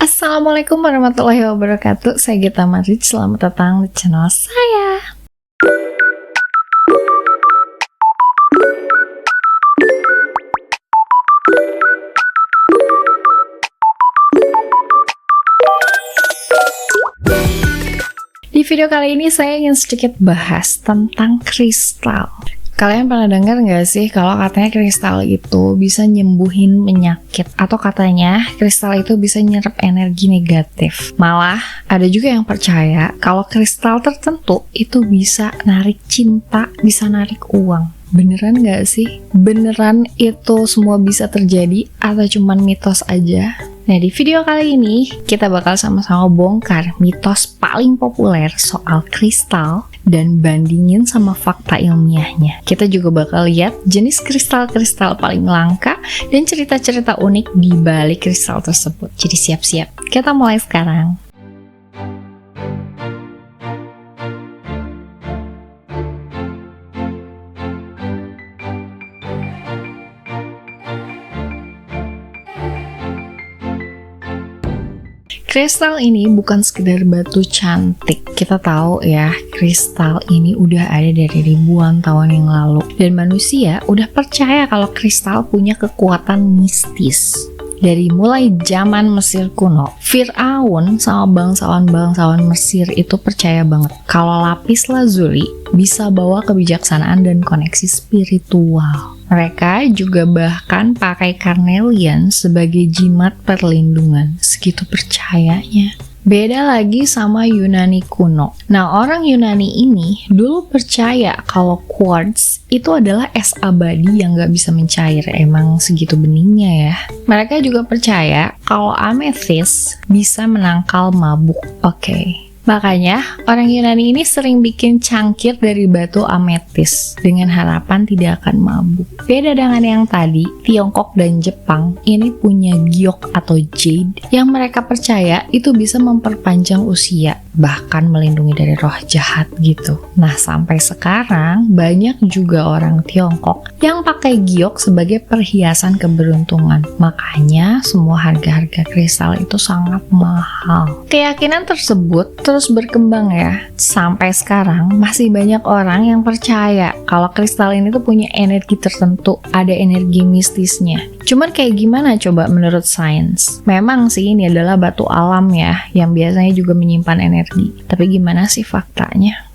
Assalamualaikum warahmatullahi wabarakatuh. Saya Gita Marij, selamat datang di channel saya. Di video kali ini saya ingin sedikit bahas tentang kristal. Kalian pernah dengar nggak sih kalau katanya kristal itu bisa nyembuhin penyakit, atau katanya kristal itu bisa nyerap energi negatif. Malah ada juga yang percaya kalau kristal tertentu itu bisa narik cinta, bisa narik uang. Beneran nggak sih? Beneran itu semua bisa terjadi atau cuman mitos aja? Nah, di video kali ini kita bakal sama-sama bongkar mitos paling populer soal kristal dan bandingin sama fakta ilmiahnya. Kita juga bakal lihat jenis kristal-kristal paling langka dan cerita-cerita unik di balik kristal tersebut. Jadi siap-siap, kita mulai sekarang. Kristal ini bukan sekedar batu cantik. Kita tahu ya, kristal ini udah ada dari ribuan tahun yang lalu. Dan manusia udah percaya kalau kristal punya kekuatan mistis. Dari mulai zaman Mesir kuno, Fir'aun sama bangsawan-bangsawan Mesir itu percaya banget kalau lapis lazuli bisa bawa kebijaksanaan dan koneksi spiritual. Mereka juga bahkan pakai karnelian sebagai jimat perlindungan, segitu percayanya. Beda lagi sama Yunani kuno. Nah, orang Yunani ini dulu percaya kalau quartz itu adalah es abadi yang gak bisa mencair. Emang segitu beningnya ya. Mereka juga percaya kalau amethyst bisa menangkal mabuk. Oke. Makanya, orang Yunani ini sering bikin cangkir dari batu ametis dengan harapan tidak akan mabuk. Beda dengan yang tadi, Tiongkok dan Jepang ini punya giok atau jade yang mereka percaya itu bisa memperpanjang usia, bahkan melindungi dari roh jahat gitu. Nah, sampai sekarang banyak juga orang Tiongkok yang pakai giok sebagai perhiasan keberuntungan. Makanya, semua harga-harga kristal itu sangat mahal. Keyakinan tersebut terus berkembang ya. Sampai sekarang masih banyak orang yang percaya kalau kristal ini tuh punya energi tertentu, ada energi mistisnya. Cuman kayak gimana coba menurut sains? Memang sih ini adalah batu alam ya, yang biasanya juga menyimpan energi. Tapi gimana sih faktanya?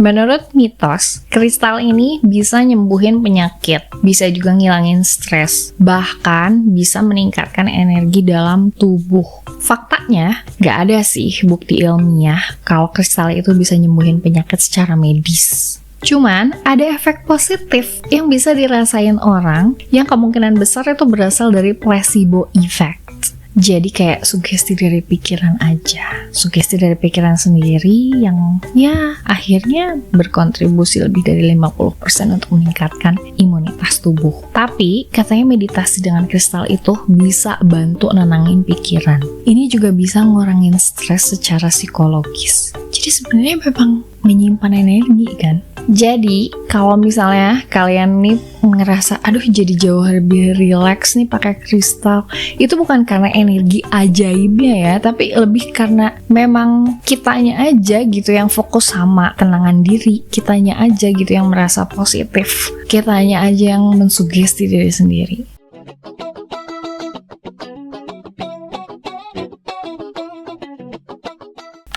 Menurut mitos, kristal ini bisa nyembuhin penyakit, bisa juga ngilangin stres, bahkan bisa meningkatkan energi dalam tubuh. Faktanya, gak ada sih bukti ilmiah kalau kristal itu bisa nyembuhin penyakit secara medis. Cuman, ada efek positif yang bisa dirasain orang yang kemungkinan besar itu berasal dari placebo effect. Jadi kayak sugesti dari pikiran aja. Sugesti dari pikiran sendiri yang ya akhirnya berkontribusi lebih dari 50% untuk meningkatkan imunitas tubuh. Tapi katanya meditasi dengan kristal itu bisa bantu nenangin pikiran. Ini juga bisa ngurangin stres secara psikologis. Jadi sebenarnya memang menyimpan energi kan. Jadi kalau misalnya kalian nih ngerasa aduh jadi jauh lebih rileks nih pakai kristal, itu bukan karena energi ajaibnya ya, tapi lebih karena memang kitanya aja gitu yang fokus sama tenangan diri, kitanya aja gitu yang merasa positif, kitanya aja yang mensugesti diri sendiri.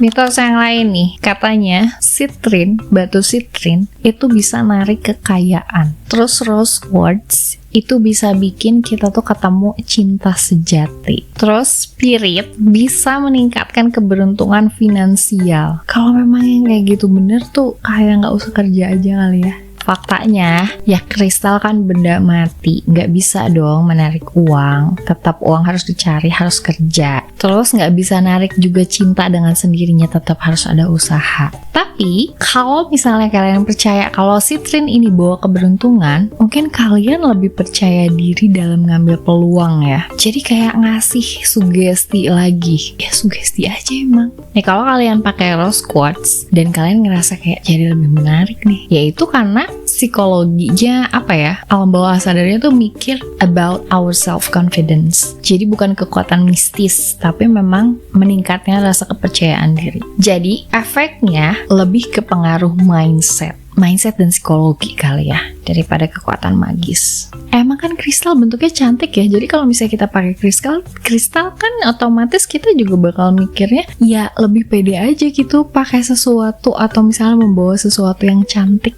Mitos yang lain nih, katanya sitrin, batu sitrin itu bisa narik kekayaan. Terus rose quartz itu bisa bikin kita tuh ketemu cinta sejati. Terus spirit bisa meningkatkan keberuntungan finansial. Kalau memang yang kayak gitu bener tuh kayak nggak usah kerja aja kali ya. Faktanya, ya kristal kan benda mati, nggak bisa dong menarik uang. Tetap uang harus dicari, harus kerja. Terus nggak bisa narik juga cinta dengan sendirinya, tetap harus ada usaha. Tapi, kalau misalnya kalian percaya kalau sitrin ini bawa keberuntungan, mungkin kalian lebih percaya diri dalam ngambil peluang ya. Jadi kayak ngasih sugesti lagi. Ya sugesti aja emang. Nih kalau kalian pakai rose quartz dan kalian ngerasa kayak jadi lebih menarik nih, yaitu karena psikologinya alam bawah sadarnya tuh mikir about our self confidence. Jadi bukan kekuatan mistis, tapi memang meningkatnya rasa kepercayaan diri. Jadi efeknya lebih ke pengaruh mindset dan psikologi kali ya, daripada kekuatan magis. Emang kan kristal bentuknya cantik ya, jadi kalau misalnya kita pakai kristal kan otomatis kita juga bakal mikirnya ya lebih pede aja gitu pakai sesuatu atau misalnya membawa sesuatu yang cantik.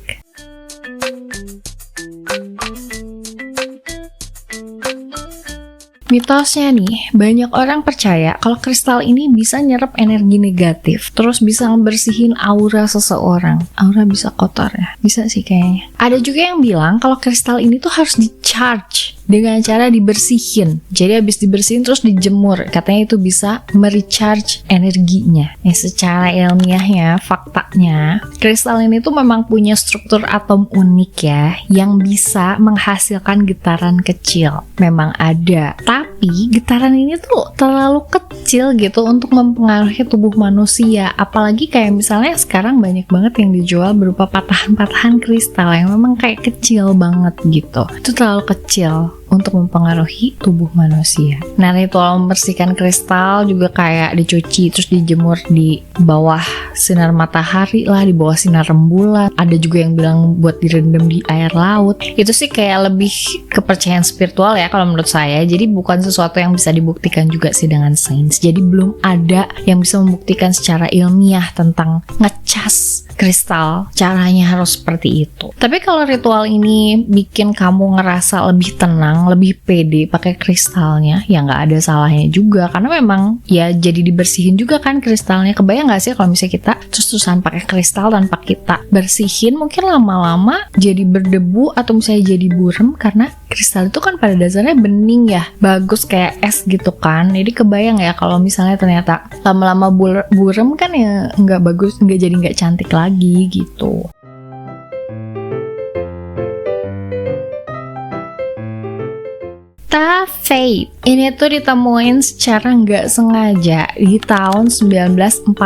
Mitosnya nih, banyak orang percaya kalau kristal ini bisa nyerap energi negatif, terus bisa ngebersihin aura seseorang. Aura bisa kotor ya? Bisa sih kayaknya. Ada juga yang bilang kalau kristal ini tuh harus di-charge dengan cara dibersihin. Jadi habis dibersihin terus dijemur. Katanya itu bisa merecharge energinya. Secara ilmiahnya, faktanya, kristal ini tuh memang punya struktur atom unik ya, yang bisa menghasilkan getaran kecil. Memang ada. Tapi getaran ini tuh terlalu kecil gitu untuk mempengaruhi tubuh manusia. Apalagi kayak misalnya sekarang banyak banget yang dijual berupa patahan-patahan kristal yang memang kayak kecil banget gitu. Itu terlalu kecil untuk mempengaruhi tubuh manusia. Nah, ritual membersihkan kristal juga kayak dicuci terus dijemur di bawah sinar matahari lah, di bawah sinar rembulan. Ada juga yang bilang buat direndam di air laut. Itu sih kayak lebih kepercayaan spiritual ya kalau menurut saya. Jadi bukan sesuatu yang bisa dibuktikan juga sih dengan sains. Jadi belum ada yang bisa membuktikan secara ilmiah tentang ngecas kristal, caranya harus seperti itu. Tapi kalau ritual ini bikin kamu ngerasa lebih tenang, lebih pede pakai kristalnya, ya nggak ada salahnya juga, karena memang ya jadi dibersihin juga kan kristalnya. Kebayang nggak sih kalau misalnya kita terus-terusan pakai kristal tanpa kita bersihin, mungkin lama-lama jadi berdebu atau misalnya jadi burem, karena kristal itu kan pada dasarnya bening ya, bagus kayak es gitu kan. Jadi kebayang ya kalau misalnya ternyata lama-lama burem kan ya nggak bagus, jadi nggak cantik lagi gitu. Taphate ini tuh ditemuin secara nggak sengaja di tahun 1945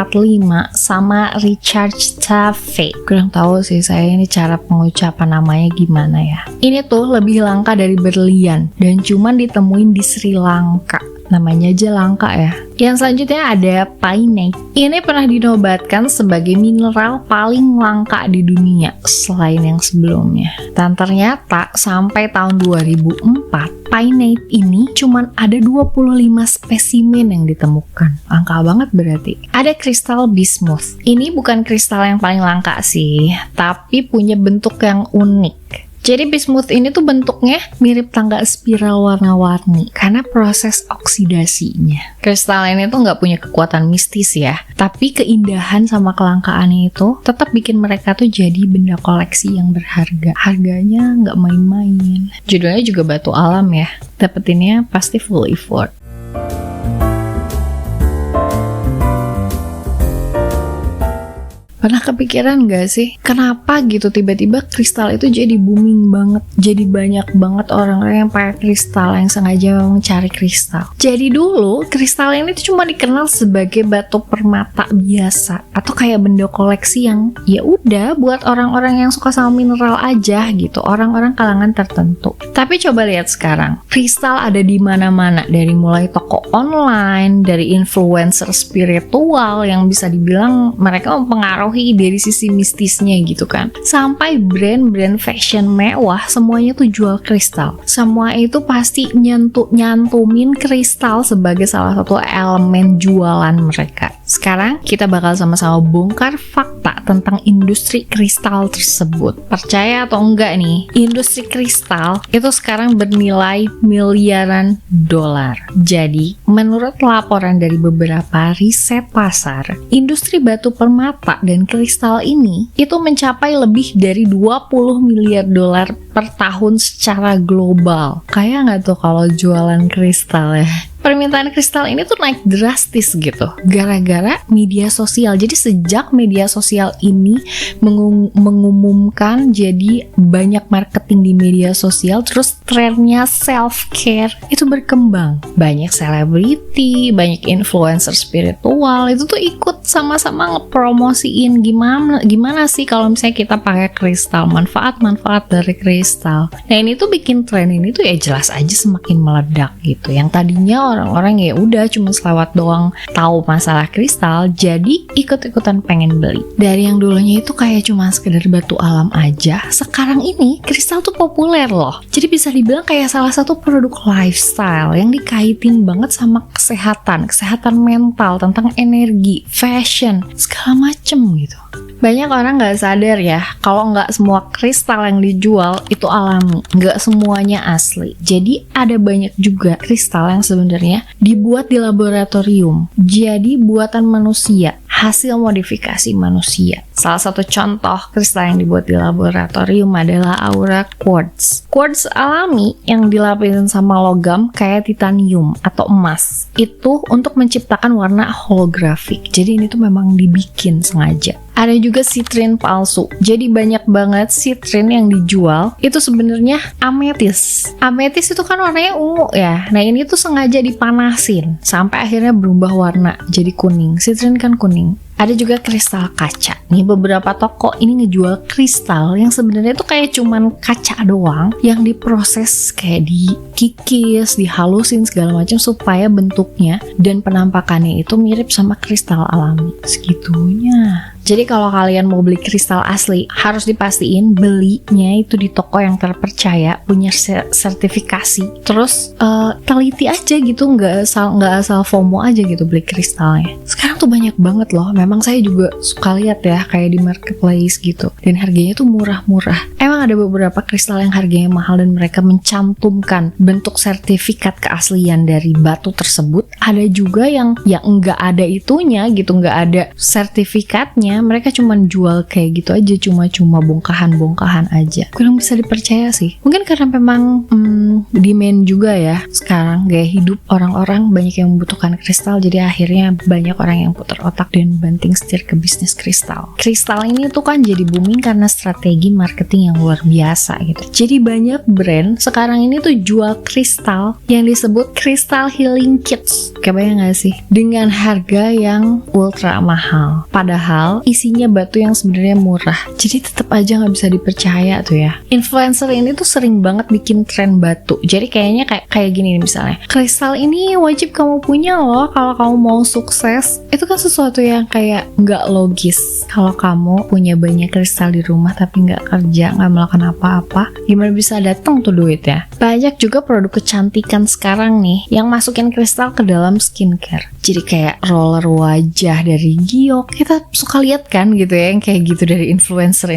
sama Richard Taphate. Kurang tahu sih saya ini cara pengucapan namanya gimana ya. Ini tuh lebih langka dari berlian dan cuman ditemuin di Sri Lanka. Namanya aja langka ya. Yang selanjutnya ada pineate. Ini pernah dinobatkan sebagai mineral paling langka di dunia selain yang sebelumnya. Dan ternyata sampai tahun 2004, pineate ini cuman ada 25 spesimen yang ditemukan. Angka banget berarti. Ada kristal bismuth. Ini bukan kristal yang paling langka sih, tapi punya bentuk yang unik. Jadi bismuth ini tuh bentuknya mirip tangga spiral warna-warni karena proses oksidasinya. Kristal ini tuh nggak punya kekuatan mistis ya, tapi keindahan sama kelangkaannya itu tetap bikin mereka tuh jadi benda koleksi yang berharga. Harganya nggak main-main. Judulnya juga batu alam ya, dapetinnya pasti full effort. Pernah kepikiran gak sih, kenapa gitu tiba-tiba kristal itu jadi booming banget, jadi banyak banget orang-orang yang pakai kristal, yang sengaja mencari kristal. Jadi dulu kristal ini tuh cuma dikenal sebagai batu permata biasa atau kayak benda koleksi yang ya udah buat orang-orang yang suka sama mineral aja gitu, orang-orang kalangan tertentu. Tapi coba lihat sekarang, kristal ada di mana-mana, dari mulai toko online, dari influencer spiritual yang bisa dibilang mereka mempengaruhi dari sisi mistisnya gitu kan, sampai brand-brand fashion mewah semuanya tuh jual kristal. Semua itu pasti nyantumin kristal sebagai salah satu elemen jualan mereka. Sekarang kita bakal sama-sama bongkar fakta tentang industri kristal tersebut. Percaya atau enggak nih, industri kristal itu sekarang bernilai miliaran dolar. Jadi, menurut laporan dari beberapa riset pasar, industri batu permata dan kristal ini itu mencapai lebih dari 20 miliar dolar per tahun secara global. Kayak nggak tuh kalau jualan kristal ya? permintaan kristal ini tuh naik drastis gitu gara-gara media sosial. Jadi sejak media sosial ini mengumumkan, jadi banyak marketing di media sosial, terus trennya self care itu berkembang. Banyak selebriti, banyak influencer spiritual itu tuh ikut sama-sama ngepromosiin gimana sih kalau misalnya kita pakai kristal, manfaat dari kristal. Nah ini tuh bikin tren ini tuh ya jelas aja semakin meledak gitu. Yang tadinya orang-orang ya udah cuma selewat doang tahu masalah kristal, jadi ikut-ikutan pengen beli. Dari yang dulunya itu kayak cuma sekedar batu alam aja, sekarang ini kristal tuh populer loh. Jadi bisa dibilang kayak salah satu produk lifestyle yang dikaitin banget sama kesehatan mental, tentang energi, fashion, segala macem gitu. Banyak orang nggak sadar ya, kalau nggak semua kristal yang dijual itu alami, nggak semuanya asli. Jadi ada banyak juga kristal yang sebenarnya dibuat di laboratorium, jadi buatan manusia, hasil modifikasi manusia. Salah satu contoh kristal yang dibuat di laboratorium adalah aura quartz. Quartz alami yang dilapisin sama logam kayak titanium atau emas, itu untuk menciptakan warna holografik. Jadi ini tuh memang dibikin sengaja. Ada juga sitrin palsu. Jadi banyak banget sitrin yang dijual itu sebenarnya ametis. Ametis itu kan warnanya ungu ya. Nah ini tuh sengaja dipanasin sampai akhirnya berubah warna jadi kuning. Sitrin kan kuning. Ada juga kristal kaca. Nih beberapa toko ini ngejual kristal yang sebenarnya tuh kayak cuman kaca doang yang diproses kayak dikikis, dihalusin segala macam supaya bentuknya dan penampakannya itu mirip sama kristal alami. Segitunya. Jadi kalau kalian mau beli kristal asli, harus dipastiin belinya itu di toko yang terpercaya, punya sertifikasi. Terus teliti aja gitu, nggak asal FOMO aja gitu beli kristalnya. Sekarang tuh banyak banget loh. Memang saya juga suka lihat ya kayak di marketplace gitu. Dan harganya tuh murah-murah. Emang ada beberapa kristal yang harganya mahal dan mereka mencantumkan bentuk sertifikat keaslian dari batu tersebut. Ada juga yang nggak ada itunya gitu, nggak ada sertifikatnya. Mereka cuma jual kayak gitu aja, cuma bongkahan aja. Kurang bisa dipercaya sih. Mungkin karena memang demand juga ya sekarang gaya hidup orang-orang banyak yang membutuhkan kristal, jadi akhirnya banyak orang yang putar otak dan banting setir ke bisnis kristal. Kristal ini tuh kan jadi booming karena strategi marketing yang luar biasa gitu. Jadi banyak brand sekarang ini tuh jual kristal yang disebut Crystal Healing Kits. Kebayang gak sih? Dengan harga yang ultra mahal. Padahal isinya batu yang sebenarnya murah. Jadi tetap aja nggak bisa dipercaya tuh ya. Influencer ini tuh sering banget bikin tren batu. Jadi kayaknya kayak gini nih misalnya. Kristal ini wajib kamu punya loh kalau kamu mau sukses. Itu kan sesuatu yang kayak nggak logis. Kalau kamu punya banyak kristal di rumah tapi nggak kerja, nggak melakukan apa-apa, gimana bisa datang tuh duit ya? Banyak juga produk kecantikan sekarang nih yang masukin kristal ke dalam skincare. Jadi kayak roller wajah dari Giok. Kita suka lihat kan gitu ya, yang kayak gitu dari influencer.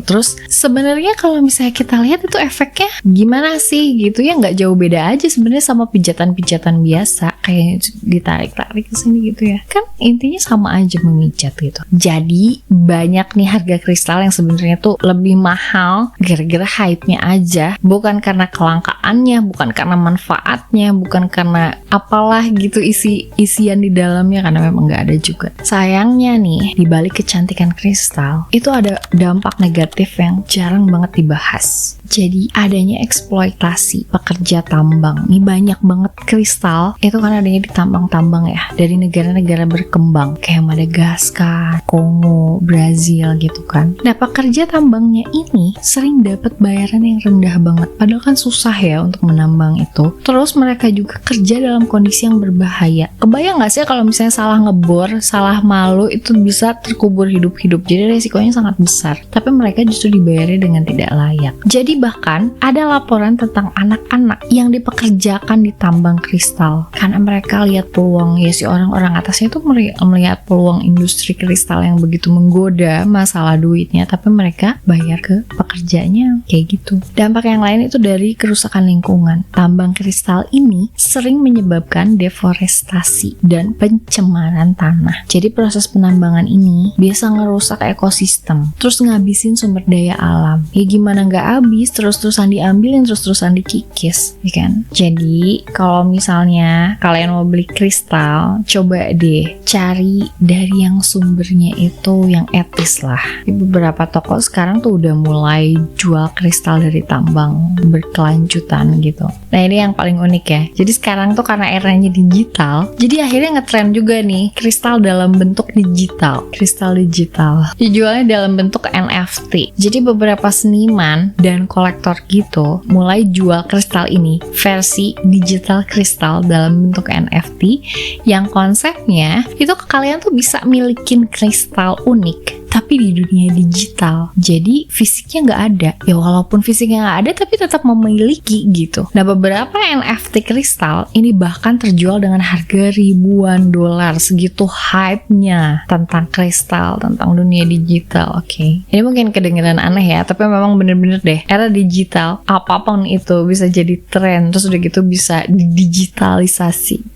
Terus sebenarnya kalau misalnya kita lihat itu efeknya gimana sih gitu ya, nggak jauh beda aja sebenarnya sama pijatan-pijatan biasa kayak ditarik-tarik ke sini gitu ya. Kan intinya sama aja memijat gitu. Jadi banyak nih harga kristal yang sebenarnya tuh lebih mahal gara-gara hype-nya aja, bukan karena kelangkaannya, bukan karena manfaatnya, bukan karena apalah gitu isian di dalamnya, karena memang nggak ada juga. Sayangnya nih, di balik kecantikan kristal itu ada dampak negatif yang jarang banget dibahas. Jadi adanya eksploitasi pekerja tambang. Ini banyak banget kristal itu kan adanya di tambang-tambang ya, dari negara-negara berkembang kayak Madagaskar, Kongo, Brazil gitu kan. Nah pekerja tambangnya ini sering dapat bayaran yang rendah banget, padahal kan susah ya untuk menambang itu. Terus mereka juga kerja dalam kondisi yang berbahaya. Kebayang gak sih kalau misalnya salah ngebor, salah malu itu bisa terkubur hidup-hidup. Jadi resikonya sangat besar. Tapi mereka justru dibayarnya dengan tidak layak. Jadi bahkan ada laporan tentang anak-anak yang dipekerjakan di tambang kristal karena mereka lihat peluang. Ya si orang-orang atasnya itu melihat peluang industri kristal yang begitu menggoda, masalah duitnya, tapi mereka bayar ke pekerjanya kayak gitu. Dampak yang lain itu dari kerusakan lingkungan. Tambang kristal ini sering menyebabkan deforestasi dan pencemaran tanah. Jadi proses penambangan ini biasa ngerusak ekosistem, terus ngabisin sumber daya alam. Ya gimana nggak habis habis, terus-terusan diambilin, terus-terusan dikikis, ya kan? Jadi kalau misalnya kalian mau beli kristal, coba deh cari dari yang sumbernya itu yang etis lah. Di beberapa toko sekarang tuh udah mulai jual kristal dari tambang berkelanjutan gitu. Nah ini yang paling unik ya. Jadi sekarang tuh karena eranya digital, jadi akhirnya ngetrend juga nih kristal dalam bentuk digital. Kristal digital dijualnya dalam bentuk NFT. Jadi beberapa seniman dan kolektor gitu mulai jual kristal ini versi digital kristal dalam bentuk NFT yang konsepnya itu kalian tuh bisa milikin kristal unik tapi di dunia digital. Jadi fisiknya nggak ada. Ya walaupun fisiknya nggak ada tapi tetap memiliki gitu. Nah beberapa NFT kristal ini bahkan terjual dengan harga ribuan dolar. Segitu hype-nya tentang kristal, tentang dunia digital. Oke. Ini mungkin kedengeran aneh ya, tapi memang bener-bener deh. Era digital, apapun itu bisa jadi tren. Terus udah gitu bisa didigitalisasi.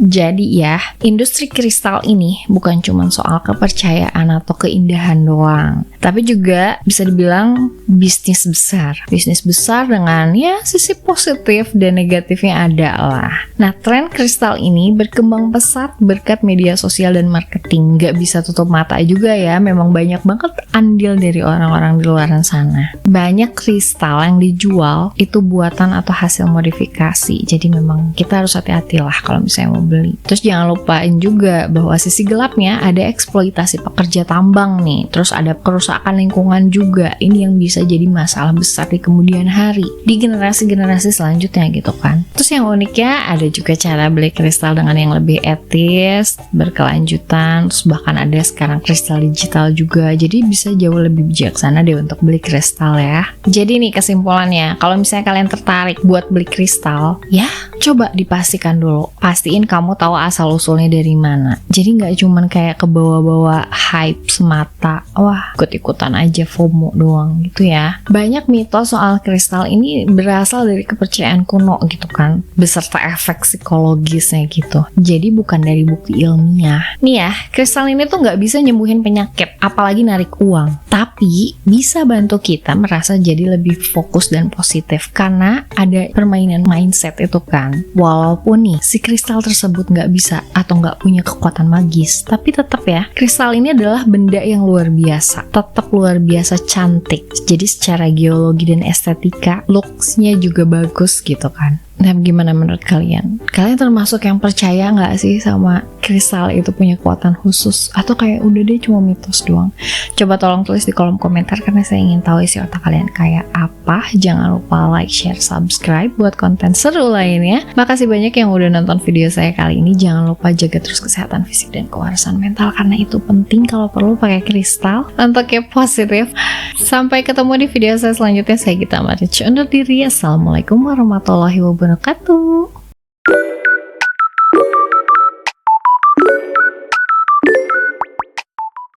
Jadi ya, industri kristal ini bukan cuma soal kepercayaan atau keindahan doang, tapi juga bisa dibilang bisnis besar. Bisnis besar dengan ya sisi positif dan negatifnya ada lah. Nah, tren kristal ini berkembang pesat berkat media sosial dan marketing. Gak bisa tutup mata juga ya, memang banyak banget andil dari orang-orang di luar sana. Banyak kristal yang dijual itu buatan atau hasil modifikasi. Jadi memang kita harus hati-hati lah kalau misalnya mau beli. Terus jangan lupain juga bahwa sisi gelapnya ada eksploitasi pekerja tambang nih. Terus ada kerusakan lingkungan juga. Ini yang bisa jadi masalah besar di kemudian hari di generasi-generasi selanjutnya gitu kan. Terus yang uniknya ada juga cara beli kristal dengan yang lebih etis, berkelanjutan. Terus bahkan ada sekarang kristal digital juga. Jadi bisa jauh lebih bijaksana deh untuk beli kristal ya. Jadi nih kesimpulannya, kalau misalnya kalian tertarik buat beli kristal, ya coba dipastikan dulu. Pastiin kamu tahu asal usulnya dari mana. Jadi nggak cuman kayak ke bawah-bawah hype semata, wah ikut-ikutan aja FOMO doang gitu ya. Banyak mitos soal kristal ini berasal dari kepercayaan kuno gitu kan, beserta efek psikologisnya gitu. Jadi bukan dari bukti ilmiah. Nih ya, kristal ini tuh nggak bisa nyembuhin penyakit, apalagi narik uang. Tapi bisa bantu kita merasa jadi lebih fokus dan positif karena ada permainan mindset itu kan. Walaupun nih si kristal tersebut nggak bisa atau nggak punya kekuatan magis, tapi tetap ya kristal ini adalah benda yang luar biasa, tetap luar biasa cantik. Jadi secara geologi dan estetika looks-nya juga bagus gitu kan. Nah gimana menurut kalian? Kalian termasuk yang percaya nggak sih sama kristal itu punya kekuatan khusus? Atau kayak udah deh cuma mitos doang? Coba tolong tulis di kolom komentar karena saya ingin tahu isi otak kalian kayak apa. Jangan lupa like, share, subscribe buat konten seru lainnya. Makasih banyak yang udah nonton video saya kali ini. Jangan lupa jaga terus kesehatan fisik dan kewarasan mental karena itu penting. Kalau perlu pakai kristal untuk yang positif. Sampai ketemu di video saya selanjutnya. Saya Gita Maric undur diri. Assalamualaikum warahmatullahi wabarakatuh.